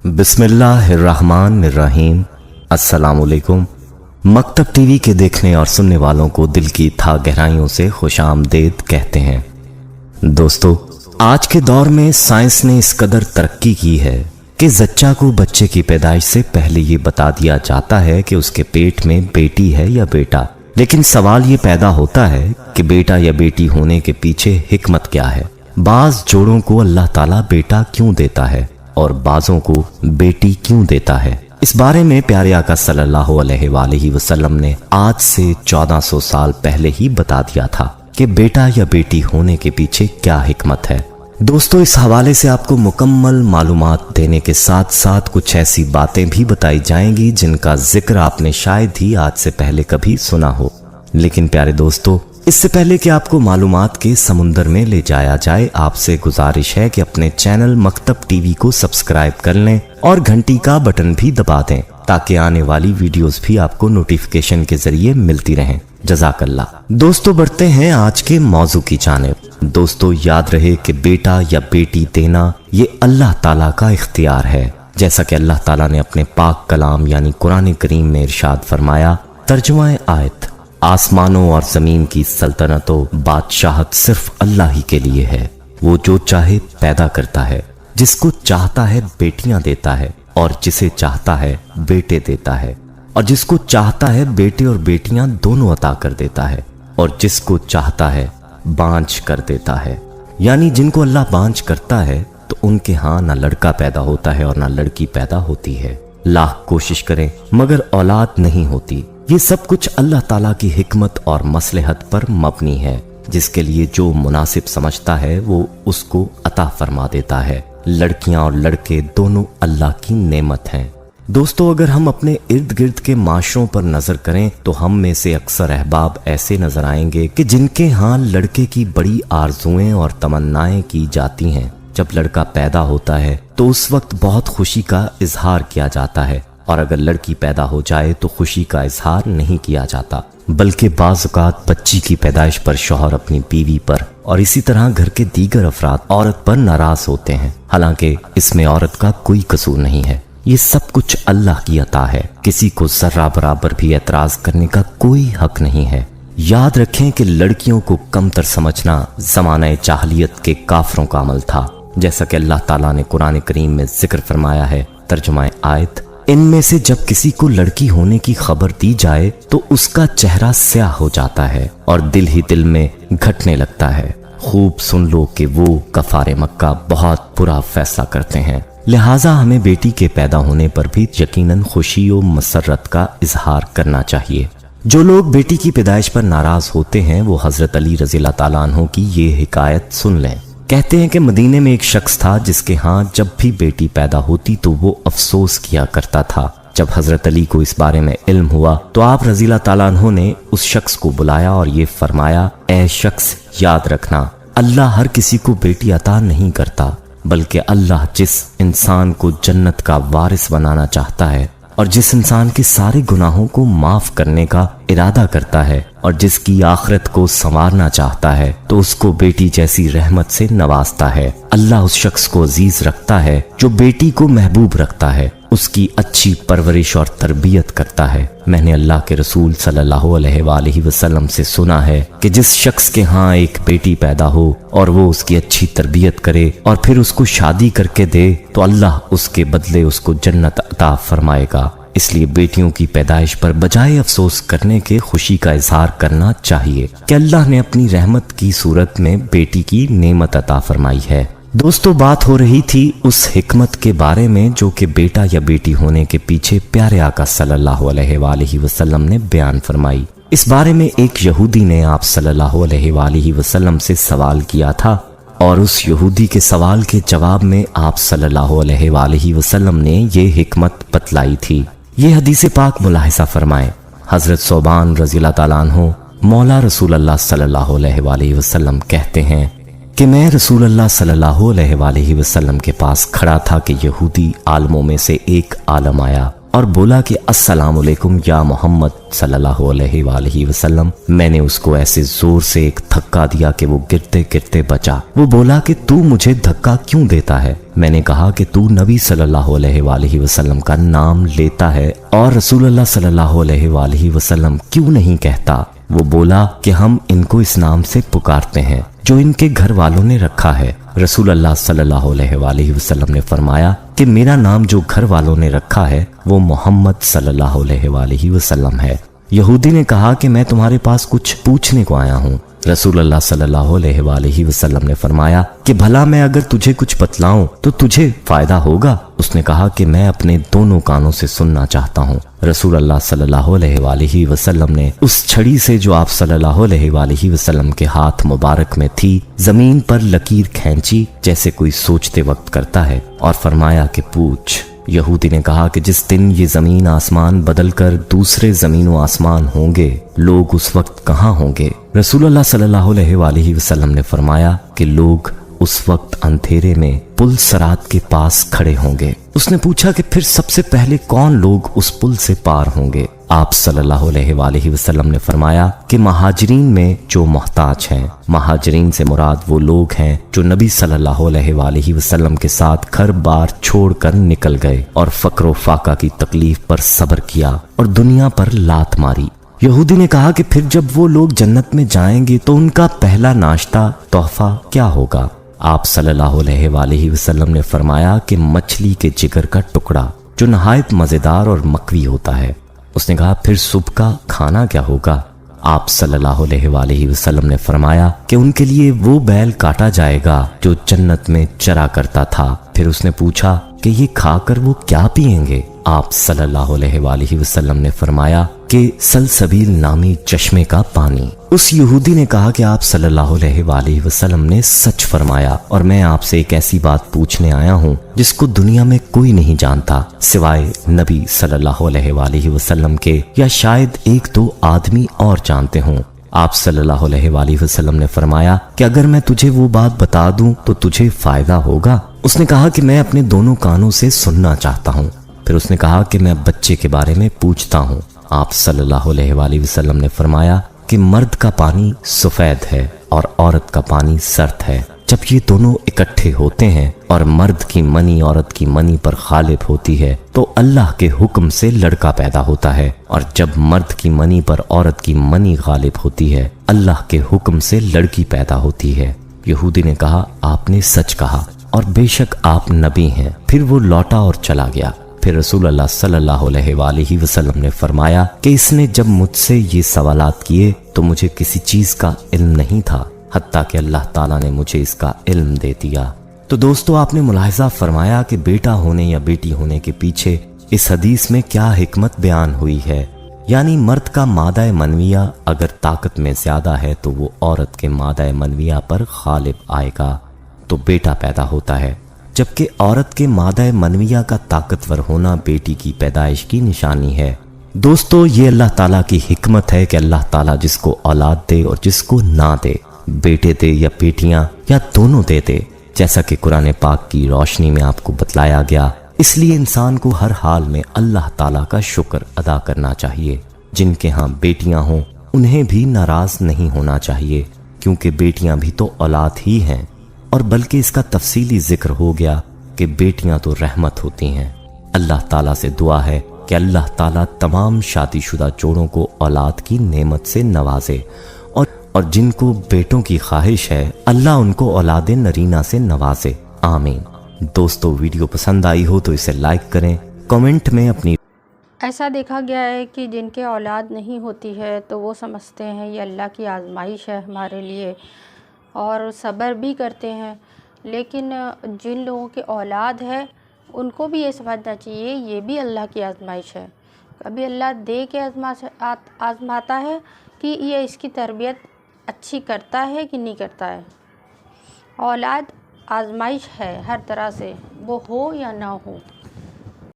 बिस्मिल्लाहिर्रहमानिर्रहीम। अस्सलामुअलैकुम। मकतब टीवी के देखने और सुनने वालों को दिल की था गहराइयों से खुशामदीद कहते हैं। दोस्तों, आज के दौर में साइंस ने इस कदर तरक्की की है कि जच्चा को बच्चे की पैदाइश से पहले ये बता दिया जाता है कि उसके पेट में बेटी है या बेटा। लेकिन सवाल ये पैदा होता है कि बेटा या बेटी होने के पीछे हिकमत क्या है। बाज जोड़ों को अल्लाह ताला बेटा क्यों देता है और बाजों को बेटी क्यों देता है, इस बारे में प्यारे आका सल्लल्लाहु अलैहि वसल्लम ने आज से 1400 साल पहले ही बता दिया था कि बेटा या बेटी होने के पीछे क्या हिकमत है। दोस्तों, इस हवाले से आपको मुकम्मल मालूमात देने के साथ साथ कुछ ऐसी बातें भी बताई जाएंगी जिनका जिक्र आपने शायद ही आज से पहले कभी सुना हो। लेकिन प्यारे दोस्तों, इससे पहले कि आपको मालूमात के समुंदर में ले जाया जाए, आपसे गुजारिश है कि अपने चैनल मकतब टीवी को सब्सक्राइब कर लें और घंटी का बटन भी दबा दें ताकि आने वाली वीडियोस भी आपको नोटिफिकेशन के जरिए मिलती रहें। जज़ाकल्लाह। दोस्तों, बढ़ते हैं आज के मौजू की जानिब। दोस्तों, याद रहे कि बेटा या बेटी देना ये अल्लाह ताला का इख्तियार है। जैसा कि अल्लाह ताला ने अपने पाक कलाम यानी कुरान करीम में इरशाद फरमाया, तर्जुमा आयत, आसमानों और जमीन की सल्तनतों बादशाहत सिर्फ अल्लाह ही के लिए है। वो जो चाहे पैदा करता है, जिसको चाहता है बेटियां देता है और जिसे चाहता है बेटे देता है, और जिसको चाहता है बेटे और बेटियां दोनों अता कर देता है, और जिसको चाहता है बांझ कर देता है। यानी जिनको अल्लाह बांझ करता है तो उनके यहाँ ना लड़का पैदा होता है और ना लड़की पैदा होती है। लाख कोशिश करें मगर औलाद नहीं होती। ये सब कुछ अल्लाह ताला की हिकमत और मसलहत पर मबनी है। जिसके लिए जो मुनासिब समझता है वो उसको अता फरमा देता है। लड़कियां और लड़के दोनों अल्लाह की नेमत हैं। दोस्तों, अगर हम अपने इर्द गिर्द के माशरों पर नजर करें तो हम में से अक्सर अहबाब ऐसे नजर आएंगे कि जिनके यहाँ लड़के की बड़ी आरजुएं और तमन्नाएं की जाती हैं। जब लड़का पैदा होता है तो उस वक्त बहुत खुशी का इजहार किया जाता है, और अगर लड़की पैदा हो जाए तो खुशी का इजहार नहीं किया जाता, बल्कि बाज़ औक़ात बच्ची की पैदाइश पर शौहर अपनी बीवी पर और इसी तरह घर के दीगर अफराद औरत पर नाराज होते हैं। हालांकि इसमें औरत का कोई कसूर नहीं है। ये सब कुछ अल्लाह की अता है। किसी को जर्रा बराबर भी एतराज करने का कोई हक नहीं है। याद रखें कि लड़कियों को कमतर समझना ज़माने जाहिलियत के काफरों का अमल था। जैसा कि अल्लाह ताला ने कुरान करीम में जिक्र फरमाया है, तर्जुमा आयत, इनमें से जब किसी को लड़की होने की खबर दी जाए तो उसका चेहरा स्याह हो जाता है और दिल ही दिल में घटने लगता है। खूब सुन लो कि वो कफारे मक्का बहुत बुरा फैसला करते हैं। लिहाजा हमें बेटी के पैदा होने पर भी यकीनन खुशी और मसरत का इजहार करना चाहिए। जो लोग बेटी की पैदाइश पर नाराज होते हैं वो हजरत अली रज़ियल्लाहु ताला अन्हु की ये हिकायत सुन लें। कहते हैं कि मदीने में एक शख्स था जिसके यहाँ जब भी बेटी पैदा होती तो वो अफसोस किया करता था। जब हजरत अली को इस बारे में इल्म हुआ तो आप रज़ियल्लाहु ताला अन्हु ने उस शख्स को बुलाया और ये फरमाया, ऐ शख्स, याद रखना अल्लाह हर किसी को बेटी अता नहीं करता, बल्कि अल्लाह जिस इंसान को जन्नत का वारिस बनाना चाहता है और जिस इंसान के सारे गुनाहों को माफ करने का इरादा करता है और जिसकी आखिरत को संवारना चाहता है तो उसको बेटी जैसी रहमत से नवाजता है। अल्लाह उस शख्स को अजीज रखता है जो बेटी को महबूब रखता है, उसकी अच्छी परवरिश और तरबियत करता है। मैंने अल्लाह के रसूल सल्लल्लाहु अलैहि वसल्लम से सुना है कि जिस शख्स के यहाँ एक बेटी पैदा हो और वो उसकी अच्छी तरबियत करे और फिर उसको शादी करके दे तो अल्लाह उसके बदले उसको जन्नत अता फरमाएगा। इसलिए बेटियों की पैदाइश पर बजाय अफसोस करने के खुशी का इजहार करना चाहिए कि अल्लाह ने अपनी रहमत की सूरत में बेटी की नेमत अता फरमाई है। दोस्तों, बात हो रही थी उस हिकमत के बारे में जो कि बेटा या बेटी होने के पीछे प्यारे आका सल्लल्लाहु अलैहि वसल्लम ने बयान फरमाई। इस बारे में एक यहूदी ने आप सल्लल्लाहु अलैहि वसल्लम से सवाल किया था और उस यहूदी के सवाल के जवाब में आप सल्लल्लाहु अलैहि वसल्लम ने ये हिकमत बतलाई थी। ये हदीस पाक मुलाहिजा फरमाएं। हजरत सोबान रज़ियल्लाहु ताला अन्हु मौला रसूल अल्लाह सल्लल्लाहु अलैहि वसल्लम कहते हैं कि मैं रसूल अल्लाह सल्लल्लाहु अलैहि वसल्लम के पास खड़ा था कि यहूदी आलमों में से एक आलम आया اور بولا کہ السلام علیکم یا محمد صلی اللہ علیہ وآلہ وسلم۔ میں نے اس کو ایسے زور سے ایک دھکا دیا کہ وہ گرتے گرتے بچا۔ وہ بولا کہ تو مجھے دھکا کیوں دیتا ہے؟ میں نے کہا کہ تو نبی صلی اللہ علیہ وآلہ وسلم کا نام لیتا ہے اور رسول اللہ صلی اللہ علیہ وآلہ وسلم کیوں نہیں کہتا؟ وہ بولا کہ ہم ان کو اس نام سے پکارتے ہیں جو ان کے گھر والوں نے رکھا ہے۔ رسول اللہ صلی اللہ علیہ وآلہ وسلم نے فرمایا کہ میرا نام جو گھر والوں نے رکھا ہے وہ محمد صلی اللہ علیہ وآلہ وسلم ہے۔ یہودی نے کہا کہ میں تمہارے پاس کچھ پوچھنے کو آیا ہوں۔ رسول اللہ صلی اللہ علیہ وآلہ وسلم نے فرمایا کہ بھلا میں اگر تجھے کچھ بتلاؤں تو تجھے فائدہ ہوگا؟ اس نے کہا کہ میں اپنے دونوں کانوں سے سننا چاہتا ہوں۔ رسول اللہ صلی اللہ علیہ وآلہ وسلم نے اس چھڑی سے جو آپ صلی اللہ علیہ وآلہ وسلم کے ہاتھ مبارک میں تھی زمین پر لکیر کھینچی جیسے کوئی سوچتے وقت کرتا ہے اور فرمایا کہ پوچھ۔ یہودی نے کہا کہ جس دن یہ زمین آسمان بدل کر دوسرے زمین و آسمان ہوں گے لوگ اس وقت کہاں ہوں گے؟ رسول اللہ صلی اللہ علیہ وآلہ وسلم نے فرمایا کہ لوگ اس وقت اندھیرے میں پل صراط کے پاس کھڑے ہوں گے۔ اس نے پوچھا کہ پھر سب سے پہلے کون لوگ اس پل سے پار ہوں گے؟ آپ صلی اللہ علیہ وآلہ وسلم نے فرمایا کہ مہاجرین میں جو محتاج ہیں۔ مہاجرین سے مراد وہ لوگ ہیں جو نبی صلی اللہ علیہ وآلہ وسلم کے ساتھ گھر بار چھوڑ کر نکل گئے اور فقر و فاقہ کی تکلیف پر صبر کیا اور دنیا پر لات ماری۔ یہودی نے کہا کہ پھر جب وہ لوگ جنت میں جائیں گے تو ان کا پہلا ناشتہ تحفہ کیا ہوگا؟ آپ صلی اللہ علیہ وآلہ وسلم نے فرمایا کہ مچھلی کے جگر کا ٹکڑا جو نہایت مزیدار اور مکوی ہوتا ہے۔ اس نے کہا پھر صبح کا کھانا کیا ہوگا؟ آپ صلی اللہ علیہ وآلہ وسلم نے فرمایا کہ ان کے لیے وہ بیل کاٹا جائے گا جو جنت میں چرا کرتا تھا۔ پھر اس نے پوچھا کہ یہ کھا کر وہ کیا پئیں گے؟ آپ صلی اللہ علیہ وآلہ وسلم نے فرمایا کہ سلسبیل نامی چشمے کا پانی۔ اس یہودی نے کہا کہ آپ صلی اللہ علیہ وآلہ وسلم نے سچ فرمایا اور میں آپ سے ایک ایسی بات پوچھنے آیا ہوں جس کو دنیا میں کوئی نہیں جانتا سوائے نبی صلی اللہ علیہ وآلہ وسلم کے، یا شاید ایک دو آدمی اور جانتے ہوں۔ آپ صلی اللہ علیہ وآلہ وسلم نے فرمایا کہ اگر میں تجھے وہ بات بتا دوں تو تجھے فائدہ ہوگا؟ اس نے کہا کہ میں اپنے دونوں کانوں سے سننا چاہتا ہوں۔ پھر اس نے کہا کہ میں بچے کے بارے میں پوچھتا ہوں۔ آپ صلی اللہ علیہ وآلہ وسلم نے فرمایا کہ مرد کا پانی سفید ہے اور عورت کا پانی سرد ہے۔ جب یہ دونوں اکٹھے ہوتے ہیں اور مرد کی منی عورت کی منی پر غالب ہوتی ہے تو اللہ کے حکم سے لڑکا پیدا ہوتا ہے، اور جب مرد کی منی پر عورت کی منی غالب ہوتی ہے اللہ کے حکم سے لڑکی پیدا ہوتی ہے۔ یہودی نے کہا آپ نے سچ کہا اور بے شک آپ نبی ہیں۔ پھر وہ لوٹا اور چلا گیا۔ پھر رسول اللہ صلی اللہ علیہ وآلہ وسلم نے فرمایا کہ اس نے جب مجھ سے یہ سوالات کیے تو مجھے کسی چیز کا علم نہیں تھا حتیٰ کہ اللہ تعالیٰ نے مجھے اس کا علم دے دیا۔ تو دوستو آپ نے ملاحظہ فرمایا کہ بیٹا ہونے یا بیٹی ہونے کے پیچھے اس حدیث میں کیا حکمت بیان ہوئی ہے، یعنی مرد کا مادہ منویہ اگر طاقت میں زیادہ ہے تو وہ عورت کے مادہ منویہ پر غالب آئے گا تو بیٹا پیدا ہوتا ہے، جبکہ عورت کے مادہ منویہ کا طاقتور ہونا بیٹی کی پیدائش کی نشانی ہے۔ دوستو یہ اللہ تعالیٰ کی حکمت ہے کہ اللہ تعالیٰ جس کو اولاد دے اور جس کو نہ دے، بیٹے دے یا بیٹیاں یا دونوں دے دے، جیسا کہ قرآن پاک کی روشنی میں آپ کو بتلایا گیا۔ اس لیے انسان کو ہر حال میں اللہ تعالیٰ کا شکر ادا کرنا چاہیے۔ جن کے ہاں بیٹیاں ہوں انہیں بھی ناراض نہیں ہونا چاہیے، کیونکہ بیٹیاں بھی تو اولاد ہی ہیں، اور بلکہ اس کا تفصیلی ذکر ہو گیا کہ بیٹیاں تو رحمت ہوتی ہیں۔ اللہ تعالیٰ سے دعا ہے کہ اللہ تعالیٰ تمام شادی شدہ جوڑوں کو اولاد کی نعمت سے نوازے، اور جن کو بیٹوں کی خواہش ہے اللہ ان کو اولاد نرینہ سے نوازے، آمین۔ دوستو ویڈیو پسند آئی ہو تو اسے لائک کریں، کمنٹ میں اپنی ایسا دیکھا گیا ہے کہ جن کے اولاد نہیں ہوتی ہے تو وہ سمجھتے ہیں یہ اللہ کی آزمائش ہے ہمارے لیے، اور صبر بھی کرتے ہیں، لیکن جن لوگوں کے اولاد ہے ان کو بھی یہ سمجھنا چاہیے یہ بھی اللہ کی آزمائش ہے۔ کبھی اللہ دے کے آزماتا ہے کہ یہ اس کی تربیت اچھی کرتا ہے کہ نہیں کرتا ہے۔ اولاد آزمائش ہے ہر طرح سے، وہ ہو یا نہ ہو۔